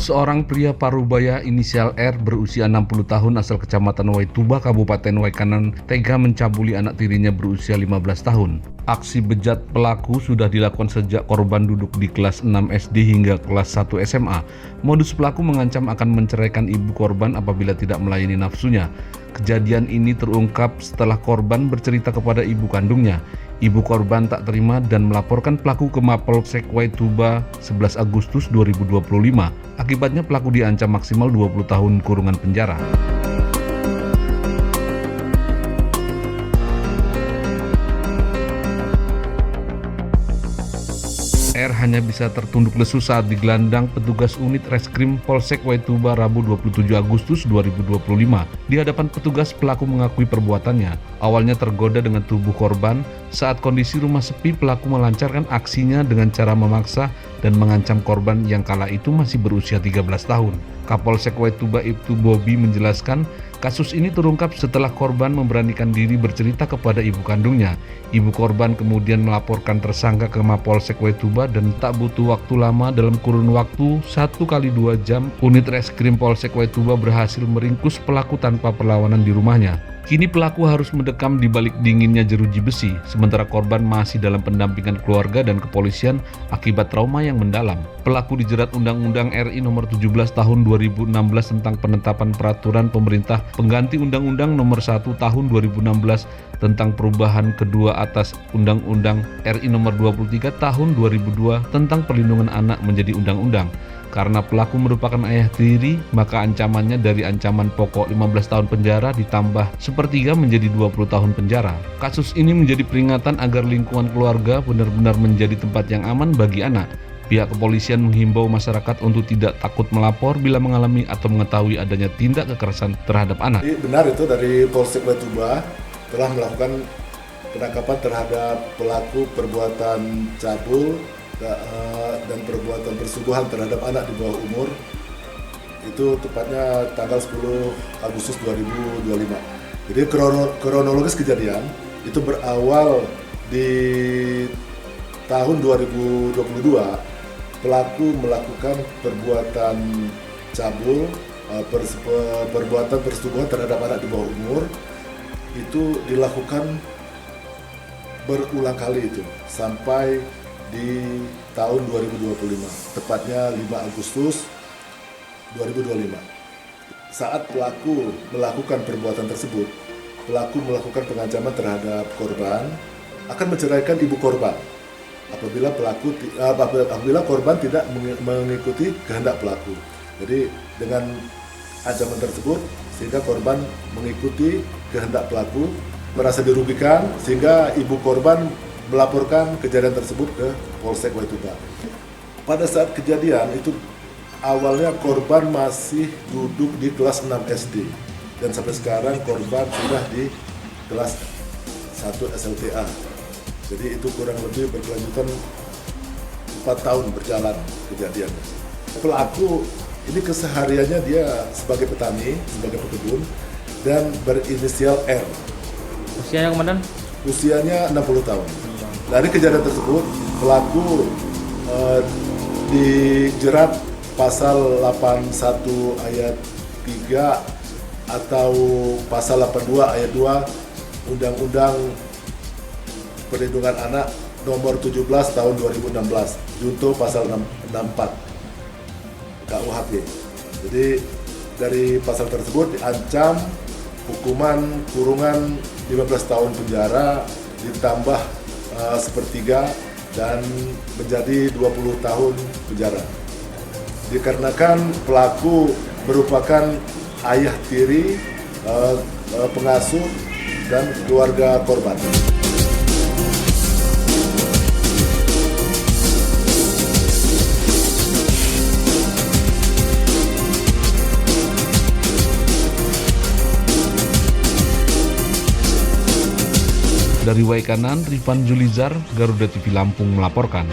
Seorang pria parubaya inisial R berusia 60 tahun asal Kecamatan Waituba, Kabupaten Waikanan tega mencabuli anak tirinya berusia 15 tahun. Aksi bejat pelaku sudah dilakukan sejak korban duduk di kelas 6 SD hingga kelas 1 SMA. Modus pelaku mengancam akan menceraikan ibu korban apabila tidak melayani nafsunya. Kejadian ini terungkap setelah korban bercerita kepada ibu kandungnya. Ibu korban tak terima dan melaporkan pelaku ke Mapolsek Waituba 11 Agustus 2025. Akibatnya pelaku diancam maksimal 20 tahun kurungan penjara. R hanya bisa tertunduk lesu saat digelandang petugas unit reskrim Polsek Waituba Rabu 27 Agustus 2025. Di hadapan petugas, pelaku mengakui perbuatannya. Awalnya tergoda dengan tubuh korban, saat kondisi rumah sepi pelaku melancarkan aksinya dengan cara memaksa dan mengancam korban yang kala itu masih berusia 13 tahun. Kapolsek Waituba Ibtu Bobi menjelaskan, kasus ini terungkap setelah korban memberanikan diri bercerita kepada ibu kandungnya. Ibu korban kemudian melaporkan tersangka ke Mapolsek Waituba dan tak butuh waktu lama, dalam kurun waktu 1x2 jam, unit reskrim Polsek Waituba berhasil meringkus pelaku tanpa perlawanan di rumahnya. Kini pelaku harus mendekam di balik dinginnya jeruji besi, sementara korban masih dalam pendampingan keluarga dan kepolisian akibat trauma yang mendalam. Pelaku dijerat Undang-Undang RI Nomor 17 Tahun 2016 tentang penetapan peraturan pemerintah pengganti Undang-Undang Nomor 1 Tahun 2016 tentang perubahan kedua atas Undang-Undang RI Nomor 23 Tahun 2002 tentang perlindungan anak menjadi undang-undang. Karena pelaku merupakan ayah tiri, maka ancamannya dari ancaman pokok 15 tahun penjara ditambah sepertiga menjadi 20 tahun penjara. Kasus ini menjadi peringatan agar lingkungan keluarga benar-benar menjadi tempat yang aman bagi anak. Pihak kepolisian menghimbau masyarakat untuk tidak takut melapor bila mengalami atau mengetahui adanya tindak kekerasan terhadap anak. Benar itu dari Polsek Waituba telah melakukan penangkapan terhadap pelaku perbuatan cabul dan perbuatan persubuhan terhadap anak di bawah umur, itu tepatnya tanggal 10 Agustus 2025. Jadi kronologis kejadian itu berawal di tahun 2022, pelaku melakukan perbuatan cabul, perbuatan persetubuhan terhadap anak di bawah umur, itu dilakukan berulang kali itu sampai di tahun 2025, tepatnya 5 Agustus 2025. Saat pelaku melakukan perbuatan tersebut, pelaku melakukan pengancaman terhadap korban akan menceraikan ibu korban apabila korban tidak mengikuti kehendak pelaku. Jadi dengan ancaman tersebut sehingga korban mengikuti kehendak pelaku, merasa dirugikan sehingga ibu korban melaporkan kejadian tersebut ke Polsek Waituba. Pada saat kejadian itu awalnya korban masih duduk di kelas 6 SD dan sampai sekarang korban sudah di kelas 1 SLTA. Jadi itu kurang lebih berkelanjutan 4 tahun berjalan kejadiannya. Pelaku ini kesehariannya dia sebagai petani, sebagai pekebun dan berinisial R. Usianya komandan? Usianya 60 tahun. Dari kejadian tersebut, pelaku dijerat pasal 81 ayat 3 atau pasal 82 ayat 2 Undang-Undang Perlindungan Anak Nomor 17 Tahun 2016, junto pasal 64 KUHP. Jadi dari pasal tersebut diancam hukuman kurungan 15 tahun penjara ditambah sepertiga dan menjadi 20 tahun penjara. Dikarenakan pelaku merupakan ayah tiri, pengasuh dan keluarga korban. Dari Waikanan, Rifan Julizar, Garuda TV Lampung melaporkan.